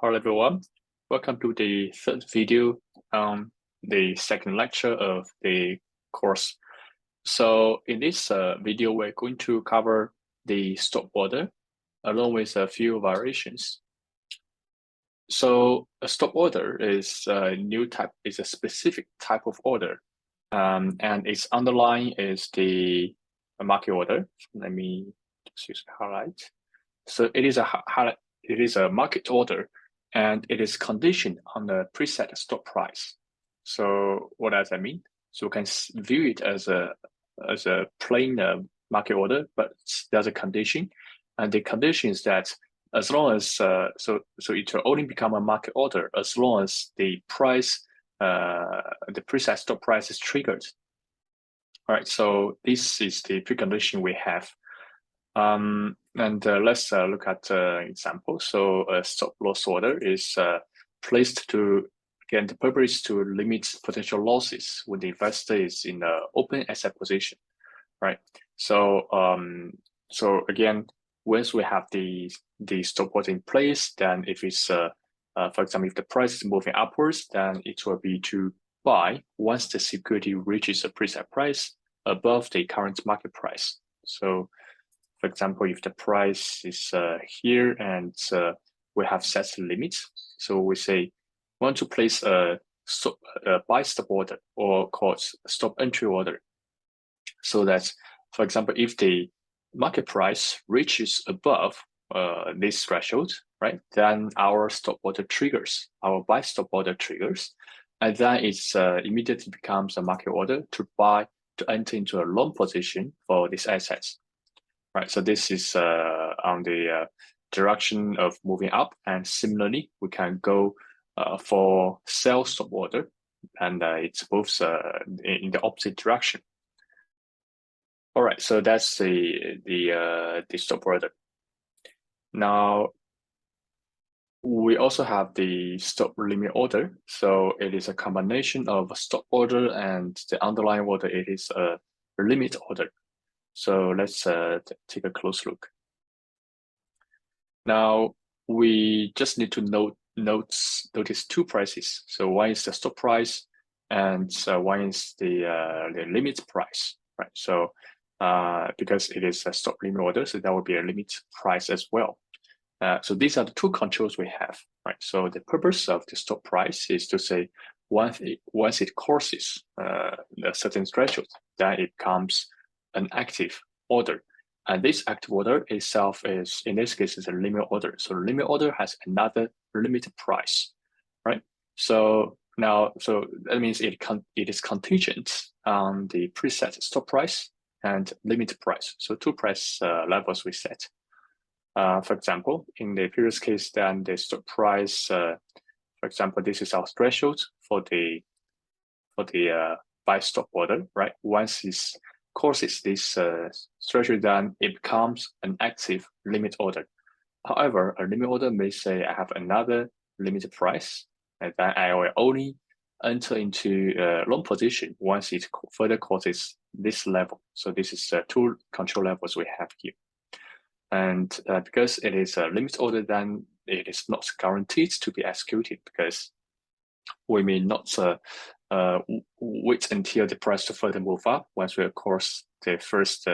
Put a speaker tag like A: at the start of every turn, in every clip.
A: Hello everyone, welcome to the third video on the second lecture of the course. So in this video, we're going to cover the stop order along with a few variations. So a stop order is a new type, is a specific type of order, and its underlying is the market order. Let me just use highlight. So it is a market order, and it is conditioned on the preset stop price. So what does that mean? So we can view it as a plain market order, but there's a condition, and the condition is that as long as so it will only become a market order as long as the price, the preset stop price is triggered. All right, so this is the precondition we have. And let's look at an example. So a stop loss order is placed to, again, the purpose is to limit potential losses when the investor is in an open asset position, right? So so again, once we have the stop order in place, then if it's for example, if the price is moving upwards, then it will be to buy once the security reaches a preset price above the current market price. So for example, if the price is here and we have set the limits, so we say we want to place a buy stop order, or called stop entry order, so that, for example, if the market price reaches above this threshold, right, then our stop order triggers, our buy stop order triggers, and then it's immediately becomes a market order to buy, to enter into a long position for these assets. Right, so this is on the direction of moving up, and similarly, we can go for sell stop order, and it moves in the opposite direction. All right, so that's the stop order. Now, we also have the stop limit order. So it is a combination of a stop order and the underlying order. It is a limit order. So let's take a close look. Now, we just need to notice two prices. So one is the stop price, and one is the limit price, right? So because it is a stop limit order, so that will be a limit price as well. So these are the two controls we have, right? So the purpose of the stop price is to say once it crosses a certain threshold, then it becomes an active order, and this active order itself is, in this case, is a limit order. So limit order has another limit price, right? So now, so that means it is contingent on the preset stop price and limit price. So two price levels we set. For example, in the previous case, then the stop price, for example, this is our threshold for the buy stop order, right? Once it crosses this threshold, then it becomes an active limit order. However, a limit order may say I have another limit price, and then I will only enter into a long position once it further crosses this level. So this is two control levels we have here. And because it is a limit order, then it is not guaranteed to be executed, because we may not wait until the price to further move up. Once we cross the first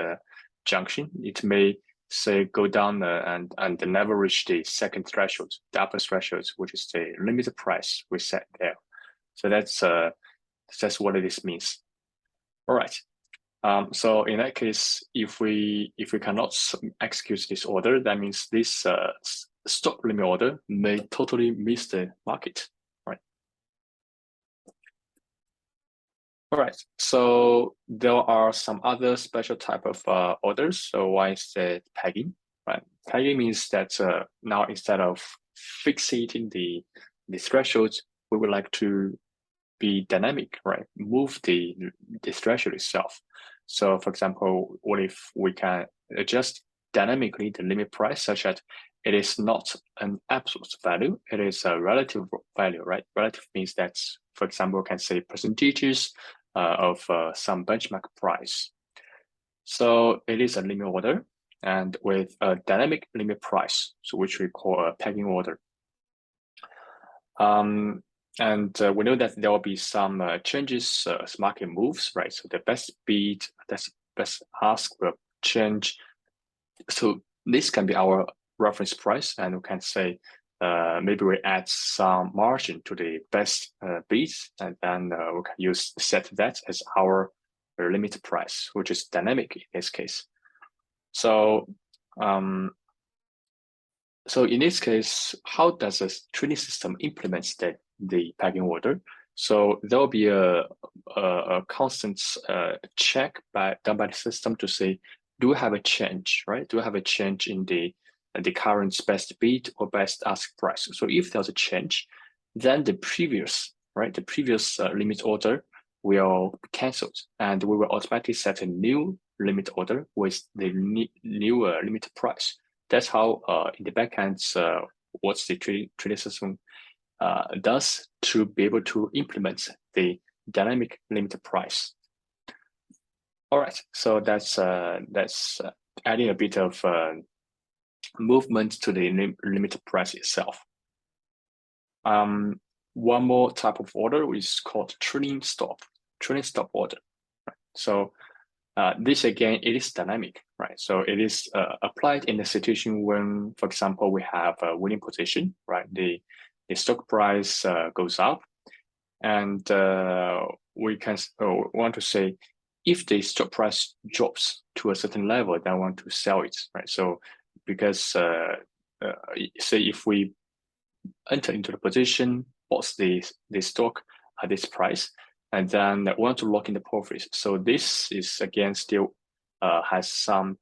A: junction, it may say go down and never reach the second threshold, the upper threshold, which is the limit price we set there. So that's what this means. All right. So in that case, if we cannot execute this order, that means this stop limit order may totally miss the market, right? All right, so there are some other special type of orders. So one is the pegging, right? Pegging means that now instead of fixating the thresholds, we would like to be dynamic, right? Move the threshold itself. So for example, what if we can adjust dynamically the limit price such that it is not an absolute value, it is a relative value, right? Relative means that, for example, we can say percentages of some benchmark price. So it is a limit order, and with a dynamic limit price, so which we call a pegging order. And we know that there will be some changes as market moves, right? So the best bid, best ask will change. So this can be our reference price, and we can say maybe we add some margin to the best bids, and then we can set that as our limit price, which is dynamic in this case. So so in this case, how does a trading system implement the pecking order? So there will be a constant check done by the system to say, do we have a change, right? Do we have a change in the current best bid or best ask price? So if there's a change, then the previous limit order will be cancelled, and we will automatically set a new limit order with the new limit price. That's how in the backend, what the trading system does to be able to implement the dynamic limit price. All right, so that's adding a bit of movement to the limit price itself. One more type of order is called trailing stop order. Right? So this again, it is dynamic, right? So it is applied in a situation when, for example, we have a winning position, right? The stock price goes up, and we can want to say if the stock price drops to a certain level, then I want to sell it, right? So because say if we enter into the position, bought the stock at this price, and then want to lock in the profits. So this is again still has some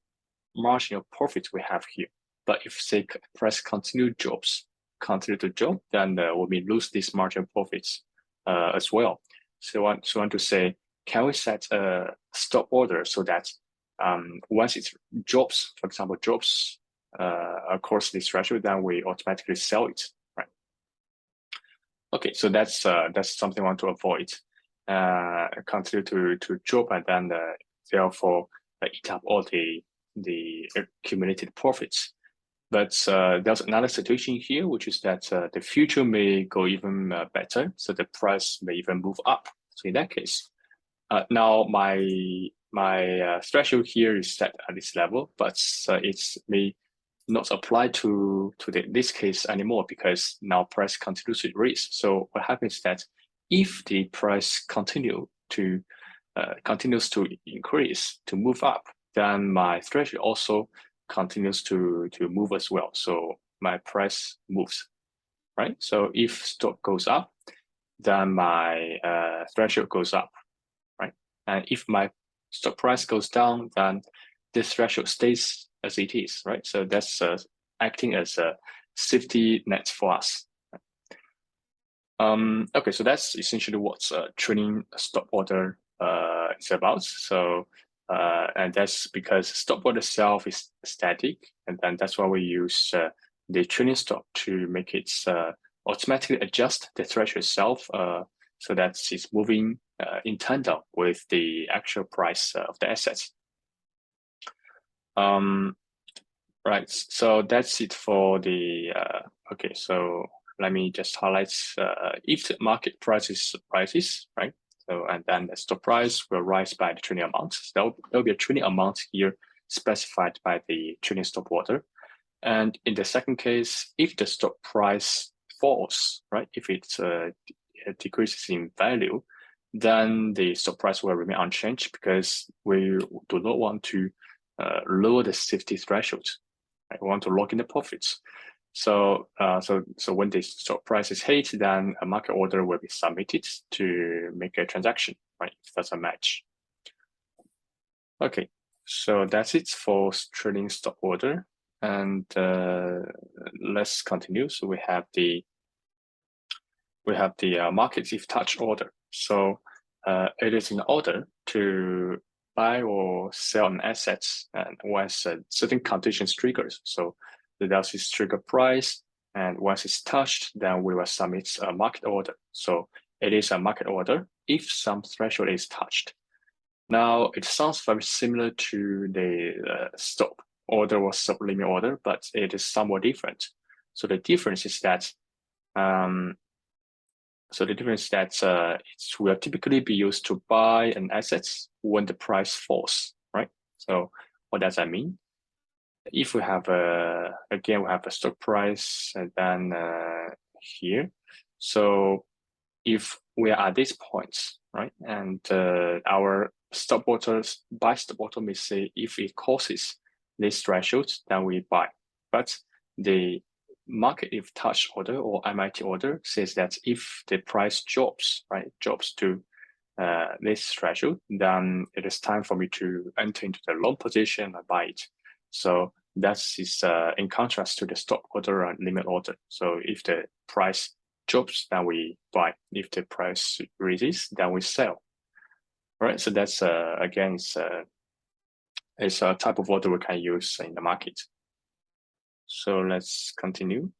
A: marginal profit we have here. But if say price continue to drop, then we may lose this marginal profits as well. So I want to say, can we set a stop order so that once it drops, for example, across this threshold, then we automatically sell it, right? Okay, so that's something I want to avoid. Continue to drop, and then therefore eat up all the accumulated profits. But there's another situation here, which is that the future may go even better, so the price may even move up. So in that case, now my threshold here is set at this level, but it's may not apply to this case anymore, because now price continues to raise. So what happens is that if the price continues to increase, to move up, then my threshold also continues to move as well. So my price moves, right? So if stock goes up, then my threshold goes up, right? And if my stock price goes down, then this threshold stays as it is, right? So that's acting as a safety net for us. Okay, so that's essentially what trailing stop order is about. So, and that's because stop order itself is static, and then that's why we use the trailing stop to make it automatically adjust the threshold itself, so that it's moving in tandem with the actual price of the assets. Right, so that's it for the, okay, so let me just highlight if the market prices rises, right? So, and then the stock price will rise by the trailing amount. So there'll be a trailing amount here specified by the trailing stop order. And in the second case, if the stock price falls, right? If it decreases in value, then the stock price will remain unchanged, because we do not want to lower the safety threshold. Right? We want to lock in the profits. So when the stock price is hit, then a market order will be submitted to make a transaction, right? If that's a match. Okay, so that's it for trailing stop order. And let's continue. So we have the market if touch order. So it is an order to buy or sell an asset, and once certain conditions triggers. So there's this trigger price, and once it's touched, then we will submit a market order. So it is a market order if some threshold is touched. Now it sounds very similar to the stop order or sublimit order, but it is somewhat different. So the difference is that So the difference is that it will typically be used to buy an asset when the price falls, right? So what does that mean? If we have again, we have a stock price and then here. So if we are at this point, right, and our buy stop order may say if it crosses this threshold, then we buy. But the market if touch order or MIT order says that if the price drops to this threshold, then it is time for me to enter into the long position and buy it. So that is in contrast to the stop order and limit order. So if the price drops, then we buy. If the price raises, then we sell. All right. So that's again, it's a type of order we can use in the market. So let's continue.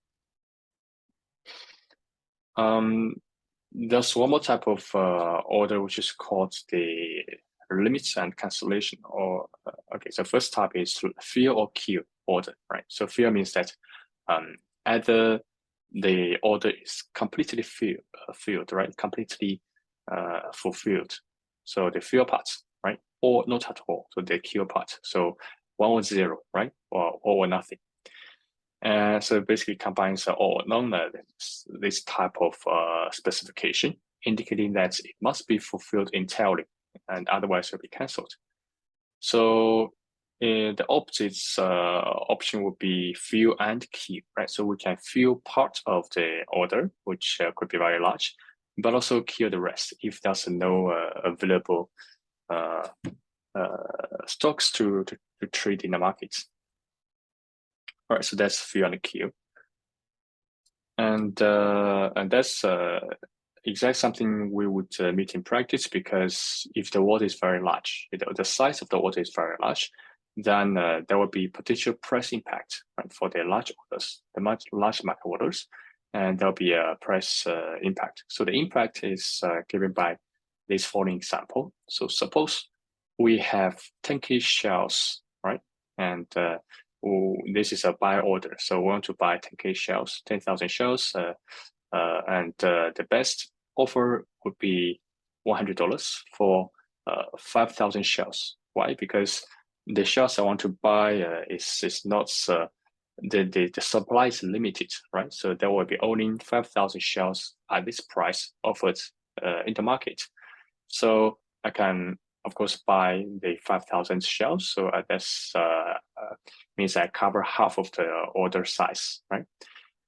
A: There's one more type of order which is called the limits and cancellation. Or okay, so first type is fill or kill order, right? So fill means that either the order is completely filled, right? Completely fulfilled. So the fill part, right? Or not at all. So the kill part. So 1 or 0, right? Or nothing. So basically combines all or none this type of specification, indicating that it must be fulfilled entirely, and otherwise it will be cancelled. So the opposite option would be fill and kill, right? So we can fill part of the order, which could be very large, but also kill the rest if there's no available stocks to trade in the market. All right, so that's fill and kill, and that's exactly something we would meet in practice, because if the order is very large, the size of the order is very large, then there will be potential price impact, right, for the large orders, the large market orders, and there'll be a price impact. So the impact is given by this following example. So suppose we have 10K shares, right, and this is a buy order. So we want to buy 10K shares, 10,000 shares, and the best offer would be $100 for 5,000 shares. Why? Because the shares I want to buy is not the supply is limited, right? So there will be only 5,000 shares at this price offered in the market. So I can, of course, buy the 5,000 shares. So that's means I cover half of the order size, right?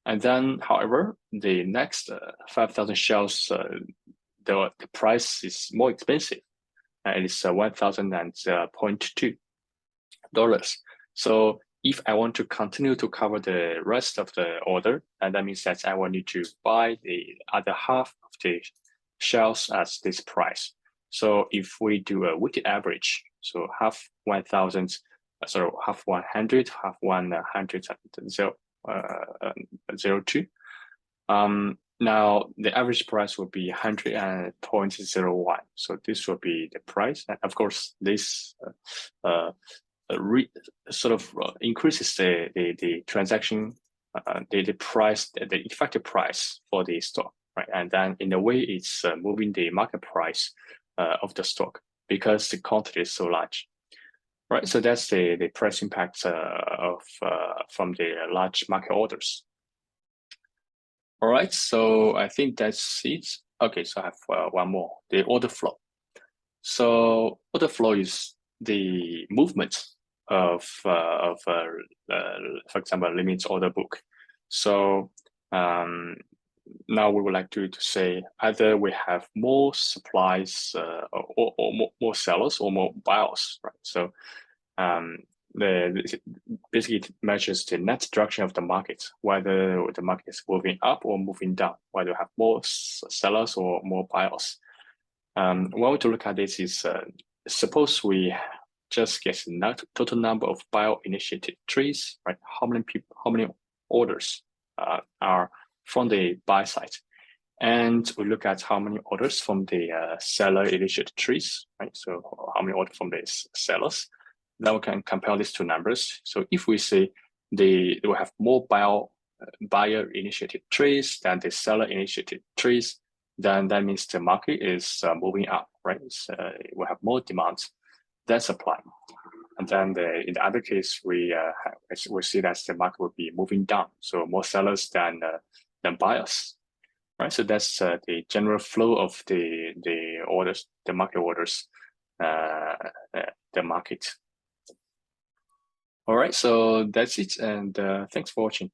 A: And then, however, the next 5,000 shares, the price is more expensive. It is $1,000.2. So if I want to continue to cover the rest of the order, and that means that I will need to buy the other half of the shares at this price. So if we do a weighted average, so half 1,000, half 100, half 100, 0.02. Now the average price will be 100.01. So this will be the price, and of course this increases the transaction, the price, the effective price for the stock, right? And then in a way, it's moving the market price of the stock because the quantity is so large, right? So that's the price impact from the large market orders. All right, so I think that's it. Okay, so I have one more, the order flow. So order flow is the movement of for example, limit order book. So now we would like to say either we have more supplies or more sellers or more buyers, right? So basically it measures the net direction of the market, whether the market is moving up or moving down, whether we have more sellers or more buyers. One way to look at this is suppose we just get the total number of buyer-initiated trades, right? How many orders are from the buy side, and we look at how many orders from the seller-initiated trades, right? So how many orders from the sellers. Now we can compare these two numbers. So if we say they will have more buyer-initiated trades than the seller-initiated trades, then that means the market is moving up, right? We have more demand than supply. And then in the other case, we see that the market will be moving down, so more sellers than buyers, right? So that's the general flow of the orders, the market orders, the market. All right, so that's it, and thanks for watching.